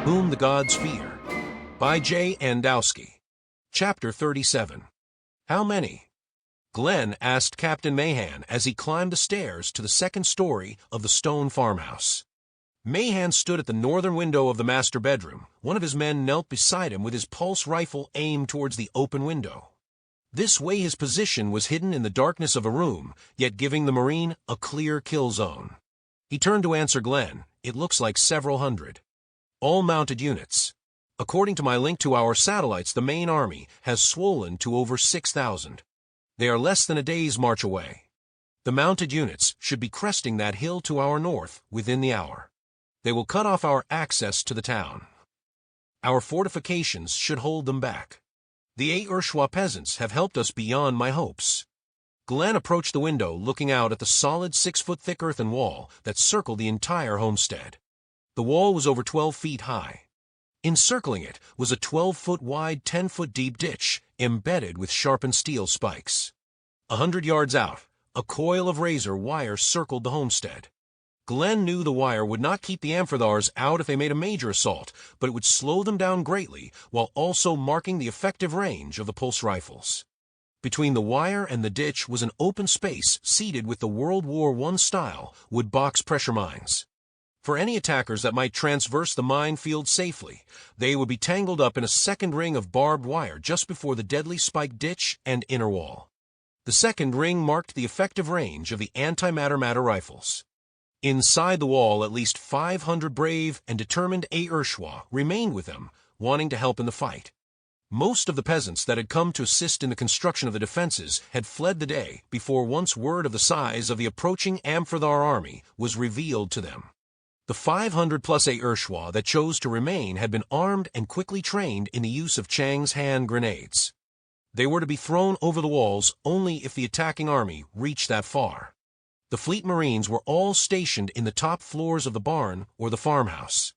Whom the Gods Fear, by Wdowski. Chapter 37. How many? Glen asked Captain Mahan as he climbed the stairs to the second story of the stone farmhouse. Mahan stood at the northern window of the master bedroom. One of his men knelt beside him with his pulse rifle aimed towards the open window. This way his position was hidden in the darkness of a room, yet giving the Marine a clear kill zone. He turned to answer Glen. It looks like several hundred. All mounted units. According to my link to our satellites, the main army has swollen to over 6,000. They are less than a day's march away. The mounted units should be cresting that hill to our north within the hour. They will cut off our access to the town. Our fortifications should hold them back. The Urshwa peasants have helped us beyond my hopes. Glen approached the window, looking out at the solid 6-foot-thick earthen wall that circled the entire homestead. The wall was over 12 feet high. Encircling it was a 12-foot-wide, 10-foot-deep ditch, embedded with sharpened steel spikes. 100 yards out, a coil of razor wire circled the homestead. Glen knew the wire would not keep the am-for-thars out if they made a major assault, but it would slow them down greatly while also marking the effective range of the pulse rifles. Between the wire and the ditch was an open space seeded with the World War I-style wood box pressure mines. For any attackers that might traverse the minefield safely, they would be tangled up in a second ring of barbed wire just before the deadly spiked ditch and inner wall. The second ring marked the effective range of the antimatter rifles. Inside the wall, at least 500 brave and determined Urshwa remained with them, wanting to help in the fight. Most of the peasants that had come to assist in the construction of the defenses had fled the day before once word of the size of the approaching am-for-thar army was revealed to them. The 500-plus Urshwa that chose to remain had been armed and quickly trained in the use of Chang's hand grenades. They were to be thrown over the walls only if the attacking army reached that far. The fleet Marines were all stationed in the top floors of the barn or the farmhouse,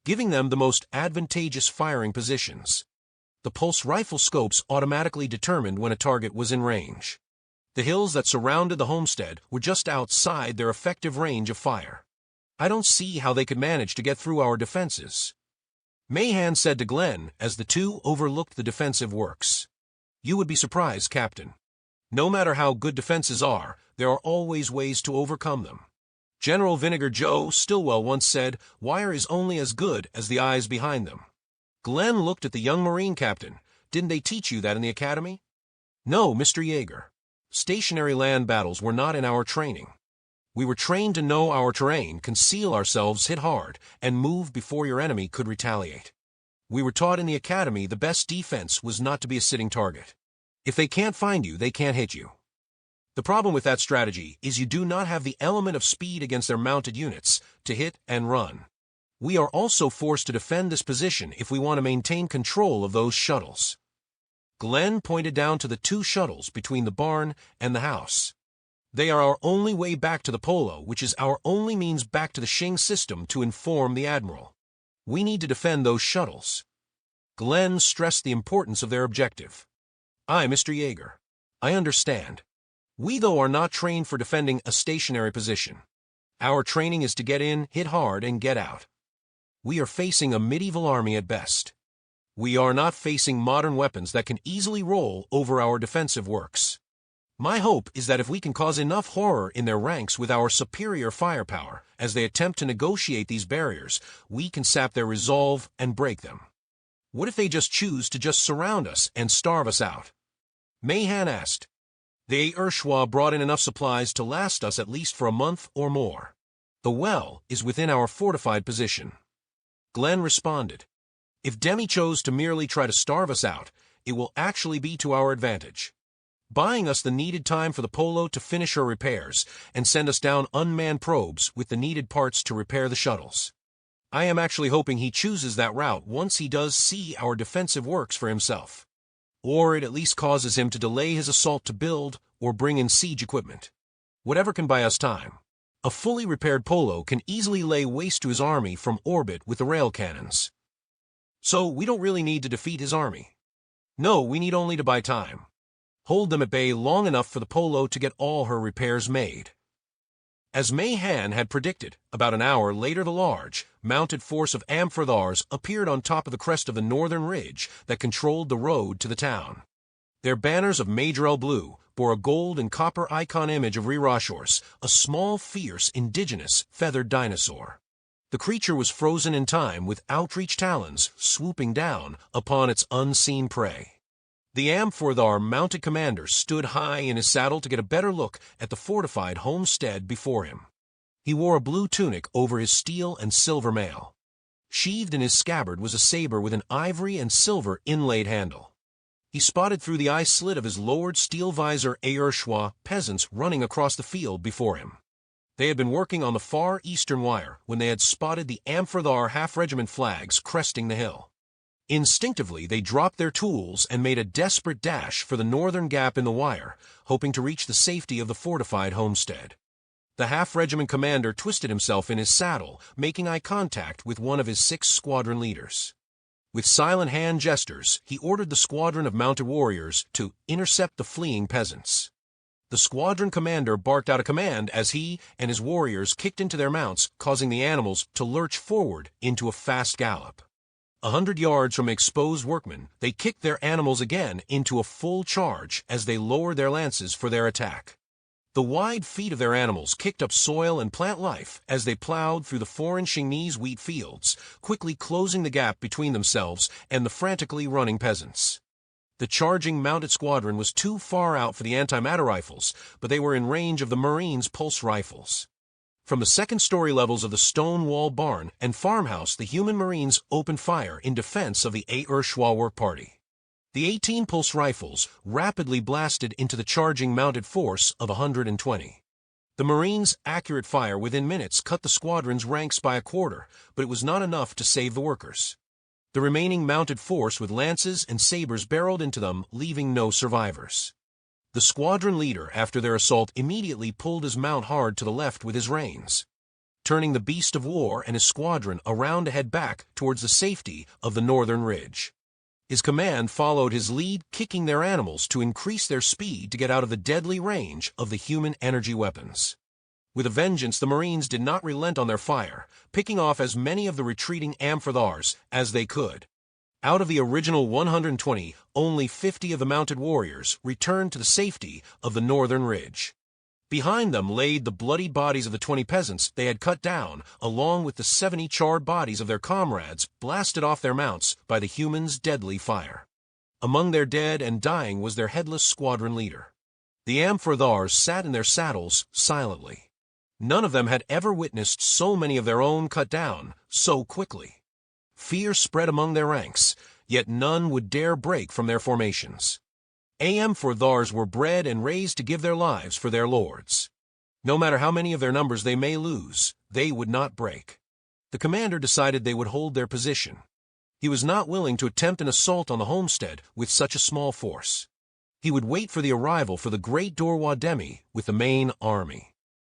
giving them the most advantageous firing positions. The pulse rifle scopes automatically determined when a target was in range. The hills that surrounded the homestead were just outside their effective range of fire. I don't see how they could manage to get through our defenses, Mahan said to Glen as the two overlooked the defensive works. You would be surprised, Captain. No matter how good defenses are, there are always ways to overcome them. General Vinegar Joe Stilwell once said, "Wire is only as good as the eyes behind them." Glen looked at the young Marine captain. Didn't they teach you that in the academy? No, Mr. Yeager. Stationary land battles were not in our training. We were trained to know our terrain, conceal ourselves, hit hard, and move before your enemy could retaliate. We were taught in the academy the best defense was not to be a sitting target. If they can't find you, they can't hit you. The problem with that strategy is you do not have the element of speed against their mounted units to hit and run. We are also forced to defend this position if we want to maintain control of those shuttles. Glen pointed down to the two shuttles between the barn and the house. They are our only way back to the Polo, which is our only means back to the Xing system to inform the Admiral. We need to defend those shuttles. Glen stressed the importance of their objective. Aye, Mr. Yeager. I understand. We, though, are not trained for defending a stationary position. Our training is to get in, hit hard, and get out. We are facing a medieval army at best. We are not facing modern weapons that can easily roll over our defensive works. My hope is that if we can cause enough horror in their ranks with our superior firepower as they attempt to negotiate these barriers, we can sap their resolve and break them. What if they choose to surround us and starve us out? Mahan asked. The Urshwa brought in enough supplies to last us at least for a month or more. The well is within our fortified position. Glen responded. If Demi chose to merely try to starve us out, it will actually be to our advantage, buying us the needed time for the Polo to finish her repairs and send us down unmanned probes with the needed parts to repair the shuttles. I am actually hoping he chooses that route once he does see our defensive works for himself. Or it at least causes him to delay his assault to build or bring in siege equipment. Whatever can buy us time. A fully repaired Polo can easily lay waste to his army from orbit with the rail cannons. So we don't really need to defeat his army. No, we need only to buy time. Hold them at bay long enough for the Polo to get all her repairs made. As Mahan had predicted, about an hour later the large, mounted force of am-for-thars appeared on top of the crest of the northern ridge that controlled the road to the town. Their banners of Majorel blue bore a gold and copper icon image of Rirashors, a small, fierce, indigenous, feathered dinosaur. The creature was frozen in time with outreached talons swooping down upon its unseen prey. The am-for-thar mounted commander stood high in his saddle to get a better look at the fortified homestead before him. He wore a blue tunic over his steel and silver mail. Sheathed in his scabbard was a saber with an ivory and silver inlaid handle. He spotted through the eye slit of his lowered steel visor Ayrshwa peasants running across the field before him. They had been working on the far eastern wire when they had spotted the am-for-thar half-regiment flags cresting the hill. Instinctively, they dropped their tools and made a desperate dash for the northern gap in the wire, hoping to reach the safety of the fortified homestead. The half-regiment commander twisted himself in his saddle, making eye contact with one of his 6 squadron leaders. With silent hand gestures, he ordered the squadron of mounted warriors to intercept the fleeing peasants. The squadron commander barked out a command as he and his warriors kicked into their mounts, causing the animals to lurch forward into a fast gallop. 100 yards from exposed workmen, they kicked their animals again into a full charge as they lowered their lances for their attack. The wide feet of their animals kicked up soil and plant life as they plowed through the foreign Chinese wheat fields, quickly closing the gap between themselves and the frantically running peasants. The charging mounted squadron was too far out for the antimatter rifles, but they were in range of the Marines' pulse rifles. From the second-story levels of the stone wall barn and farmhouse, the human Marines opened fire in defense of the Ayrshwa work party. The 18 pulse rifles rapidly blasted into the charging mounted force of 120. The Marines' accurate fire within minutes cut the squadron's ranks by a quarter, but it was not enough to save the workers. The remaining mounted force with lances and sabers barreled into them, leaving no survivors. The squadron leader, after their assault, immediately pulled his mount hard to the left with his reins, turning the beast of war and his squadron around to head back towards the safety of the northern ridge. His command followed his lead, kicking their animals to increase their speed to get out of the deadly range of the human energy weapons. With a vengeance, the Marines did not relent on their fire, picking off as many of the retreating am-for-thars as they could. Out of the original 120, only 50 of the mounted warriors returned to the safety of the northern ridge. Behind them laid the bloody bodies of the 20 peasants they had cut down, along with the 70 charred bodies of their comrades blasted off their mounts by the humans' deadly fire. Among their dead and dying was their headless squadron leader. The am-for-thars sat in their saddles silently. None of them had ever witnessed so many of their own cut down so quickly. Fear spread among their ranks, yet none would dare break from their formations. Am-for-thars were bred and raised to give their lives for their lords. No matter how many of their numbers they may lose, they would not break. The commander decided they would hold their position. He was not willing to attempt an assault on the homestead with such a small force. He would wait for the arrival for the great Wdowski with the main army.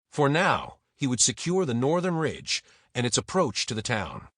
For now, he would secure the northern ridge and its approach to the town.